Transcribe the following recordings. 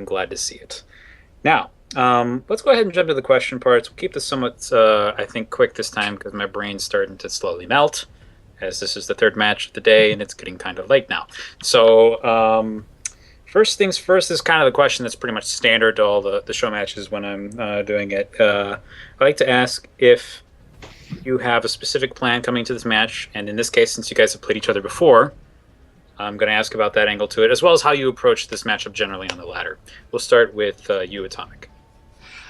I'm glad to see it. Now, let's go ahead and jump to the question parts. We'll keep this somewhat, I think, quick this time because my brain's starting to slowly melt, as this is the third match of the day and it's getting kind of late now. So, first things first is kind of the question that's pretty much standard to all the show matches when I'm doing it. I like to ask if you have a specific plan coming to this match, and in this case, since you guys have played each other before, I'm going to ask about that angle to it, as well as how you approach this matchup generally on the ladder. We'll start with you, Atomic.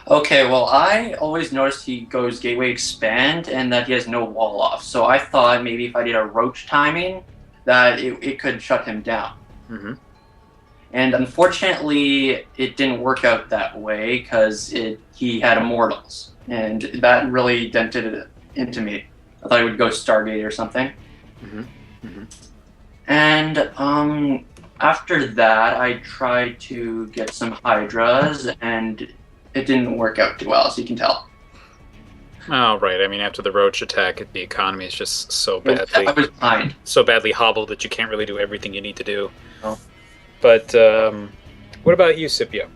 Okay, well, I always noticed he goes gateway expand and that he has no wall off. So I thought maybe if I did a roach timing, that it could shut him down. Mm-hmm. And unfortunately, it didn't work out that way because he had immortals, and that really dented it into me. I thought he would go Stargate or something. Mm-hmm. Mm-hmm. And after that, I tried to get some Hydras, and it didn't work out too well, as you can tell. Oh, right. I mean, after the roach attack, the economy is just so badly, I was behind. so badly hobbled that you can't really do everything you need to do. No. But what about you, Scipio?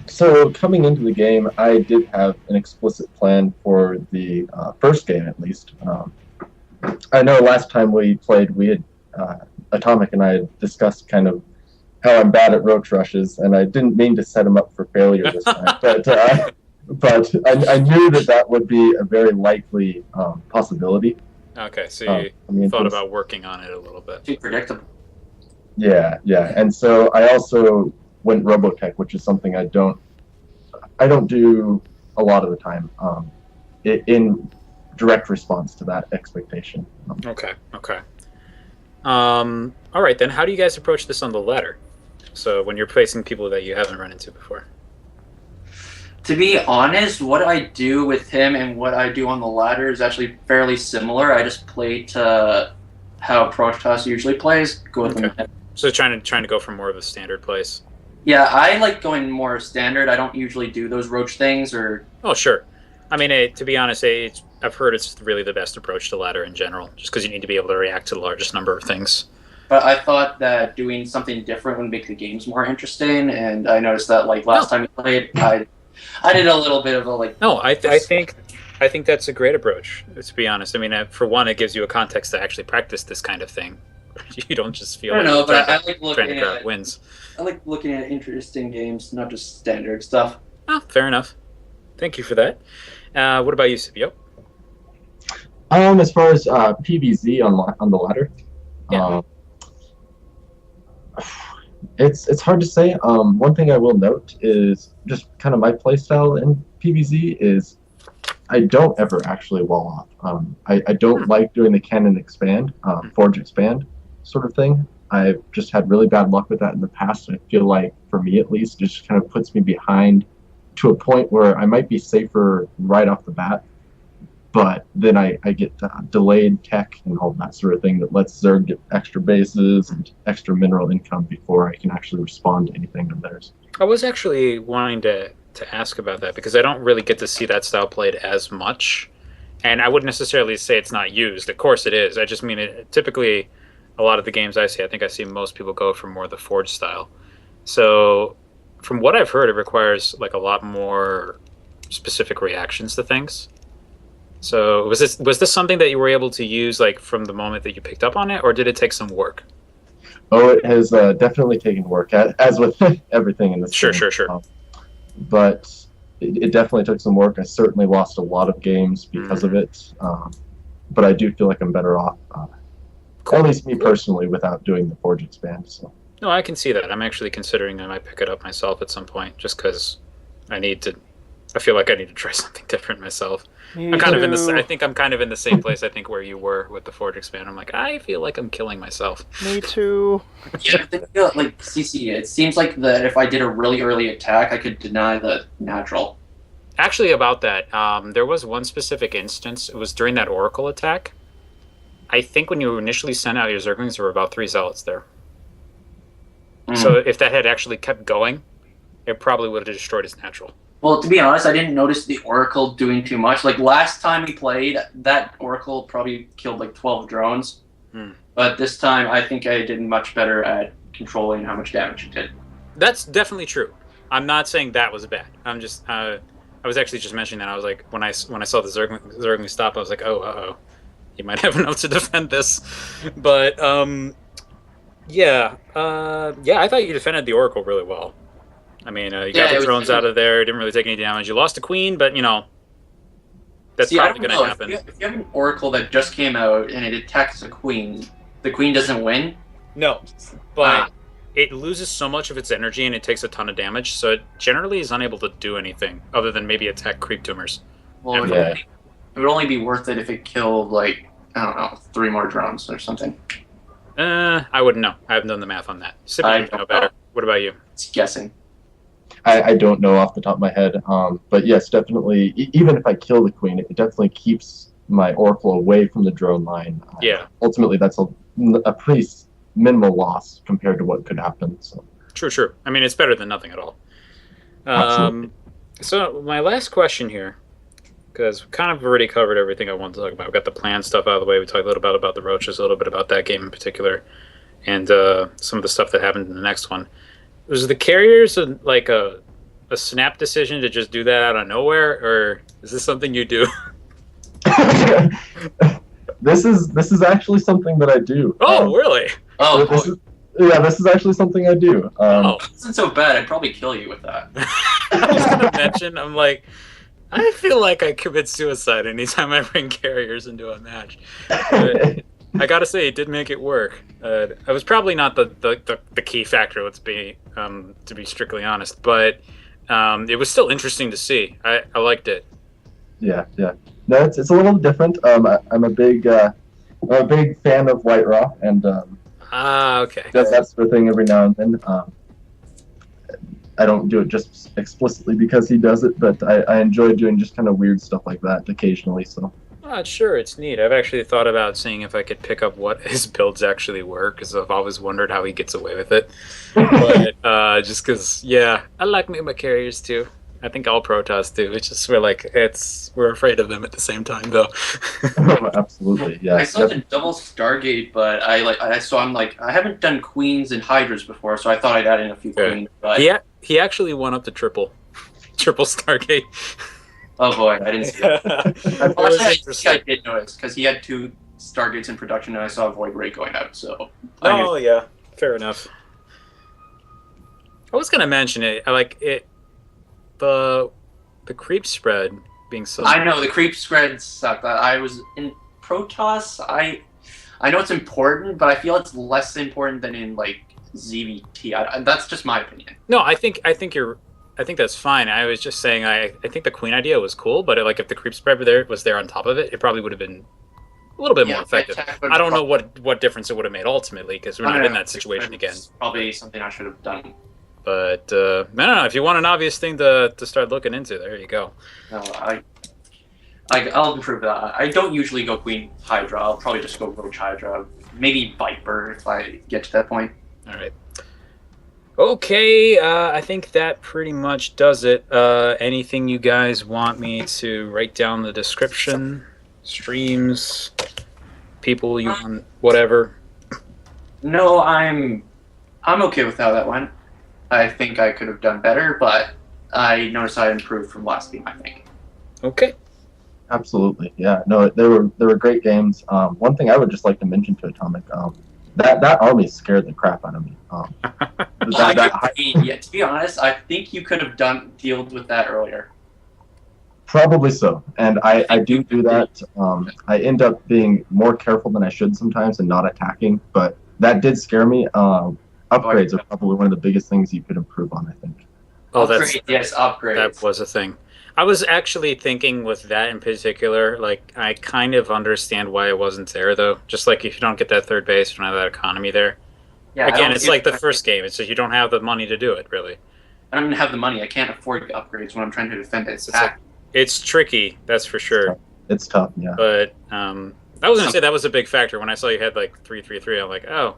So coming into the game, I did have an explicit plan for the first game, at least. I know last time we played, we had Atomic and I had discussed kind of how I'm bad at roach rushes, and I didn't mean to set him up for failure this time, but I knew that would be a very likely possibility. Okay, so you thought about working on it a little bit. Too predictable. Yeah, and so I also went Robotech, which is something I don't do a lot of the time. In direct response to that expectation. Okay. All right, then. How do you guys approach this on the ladder? So when you're facing people that you haven't run into before. To be honest, what I do with him and what I do on the ladder is actually fairly similar. I just play to how Protoss usually plays. Go with him. So trying to go for more of a standard place. Yeah, I like going more standard. I don't usually do those roach things or. Oh, sure. I mean, to be honest, I've heard it's really the best approach to ladder in general, just because you need to be able to react to the largest number of things. But I thought that doing something different would make the games more interesting, and I noticed that last time we played, I did a little bit of a No, I think that's a great approach. To be honest, I mean, for one, it gives you a context to actually practice this kind of thing. You don't just feel. I don't know, but I like looking at wins. I like looking at interesting games, not just standard stuff. Oh, fair enough. Thank you for that. What about you, Scipio? As far as PVZ on the ladder, yeah. It's hard to say. One thing I will note is just kind of my playstyle in PVZ is I don't ever actually wall off. I don't like doing the cannon expand, forge expand sort of thing. I've just had really bad luck with that in the past. I feel like, for me at least, it just kind of puts me behind to a point where I might be safer right off the bat, but then I get delayed tech and all that sort of thing that lets Zerg get extra bases and extra mineral income before I can actually respond to anything of theirs. I was actually wanting to ask about that because I don't really get to see that style played as much, and I wouldn't necessarily say it's not used. Of course it is. I just mean it typically. A lot of the games I see, I think I see most people go for more of the forge style. So from what I've heard, it requires a lot more specific reactions to things. So was this something that you were able to use from the moment that you picked up on it, or did it take some work? Oh, it has definitely taken work, as with everything in this game. Sure. But it definitely took some work. I certainly lost a lot of games because of it. But I do feel like I'm better off, at least me personally, without doing the forge expand. So. No, I can see that. I'm actually considering I might pick it up myself at some point, just because I feel like I need to try something different myself. I think I'm kind of in the same place I think where you were with the forge expand. I'm like, I feel like I'm killing myself. Me too. Yeah, CC, it seems like that if I did a really early attack, I could deny the natural. Actually, about that, there was one specific instance. It was during that Oracle attack. I think when you initially sent out your Zerglings, there were about 3 Zealots there. So if that had actually kept going, it probably would have destroyed his natural. Well, to be honest, I didn't notice the Oracle doing too much. Last time we played, that Oracle probably killed 12 drones. But this time, I think I did much better at controlling how much damage it did. That's definitely true. I'm not saying that was bad. I'm just I was actually just mentioning that. I was like, when I saw the Zergling stop, I was like, oh, he might have enough to defend this. But yeah, I thought you defended the Oracle really well. I mean, you got Yeah, the it was. drones out of there. Didn't really take any damage. You lost a queen, but that's See, I probably don't going to know. happen. If you have an Oracle that just came out and it attacks the queen doesn't win. No, but it loses so much of its energy and it takes a ton of damage, so it generally is unable to do anything other than maybe attack creep tumors. Well, Yeah. it would only be worth it if it killed, like, I don't know, 3 more drones or something. I wouldn't know. I haven't done the math on that. Scipio, I you know don't better. know. What about you? It's guessing. I don't know off the top of my head, but yes, definitely. Even if I kill the queen, it definitely keeps my Oracle away from the drone line. Yeah. Ultimately, that's a pretty minimal loss compared to what could happen. So. True. I mean, it's better than nothing at all. Absolutely. So my last question here, because we kind of already covered everything I wanted to talk about. We got the plan stuff out of the way. We talked a little bit about the Roaches, a little bit about that game in particular, and some of the stuff that happened in the next one. Was the carriers like a snap decision to just do that out of nowhere, or is this something you do? This is actually something that I do. Oh, really? Oh, this is actually something I do. it wasn't so bad. I'd probably kill you with that. I was gonna mention. I'm like, I feel like I commit suicide anytime I bring carriers into a match. But I gotta say, it did make it work. It was probably not the key factor. Let's be to be strictly honest, but it was still interesting to see. I liked it. Yeah. No, it's a little different. I'm a big fan of White Raw, and Okay. does that sort of thing every now and then. I don't do it just explicitly because he does it, but I enjoy doing just kind of weird stuff like that occasionally. So. Sure, it's neat. I've actually thought about seeing if I could pick up what his builds actually were, because I've always wondered how he gets away with it. But just because, yeah, I like me my carriers too. I think all Protoss do. It's just we're afraid of them at the same time, though. Absolutely, yeah. I saw the double Stargate, but I'm like, I haven't done queens and hydras before, so I thought I'd add in a few queens. But he actually went up to triple Stargate. Oh boy, I didn't see that. I did notice because he had 2 Stargates in production, and I saw a Void Ray going out. So. Oh yeah, fair enough. I was gonna mention it. I like it. The creep spread being so. I know the creep spread sucked. I was in Protoss. I know it's important, but I feel it's less important than in like ZVT. That's just my opinion. No, I think that's fine. I was just saying I think the queen idea was cool, but if the creep spread was there on top of it, it probably would have been a little bit more effective. I don't know what difference it would have made ultimately, because we're not in that situation again. Probably something I should have done. But I don't know. If you want an obvious thing to start looking into, there you go. No, I'll improve that. I don't usually go Queen Hydra. I'll probably just go Roach Hydra. Maybe Viper if I get to that point. All right. Okay, I think that pretty much does it. Anything you guys want me to write down the description? Streams, people you want, whatever? No, I'm okay with how that went. I think I could have done better, but I noticed I improved from last game, I think. Okay. Absolutely, yeah. No, they were great games. One thing I would just like to mention to Atomic, that army scared the crap out of me. Yeah, to be honest, I think you could have dealt with that earlier. Probably so, and I do that. I end up being more careful than I should sometimes and not attacking, but that did scare me. Upgrades are probably one of the biggest things you could improve on, I think. Oh, upgrades. That was a thing. I was actually thinking with that in particular, like, I kind of understand why it wasn't there, though. Just like if you don't get that third base, you don't have that economy there. Yeah, again, it's like the first game. It's just you don't have the money to do it, really. I don't have the money. I can't afford upgrades when I'm trying to defend it. It's tricky, that's for sure. It's tough, yeah. But I was going to say that was a big factor. When I saw you had like 3-3-3, I'm like, oh,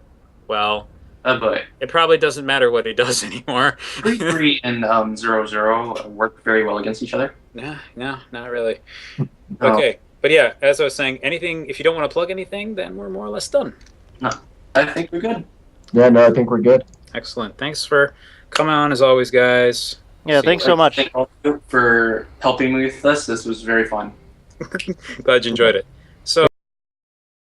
well... but it probably doesn't matter what he does anymore. 3-3 and 0-0 work very well against each other. No, not really. Okay, but yeah, as I was saying, anything, if you don't want to plug anything, then we're more or less done. No, I think we're good. Yeah, no, I think we're good. Excellent. Thanks for come on as always, guys. Yeah, See thanks you so much. Thank you for helping me with this. This was very fun. Glad you enjoyed it.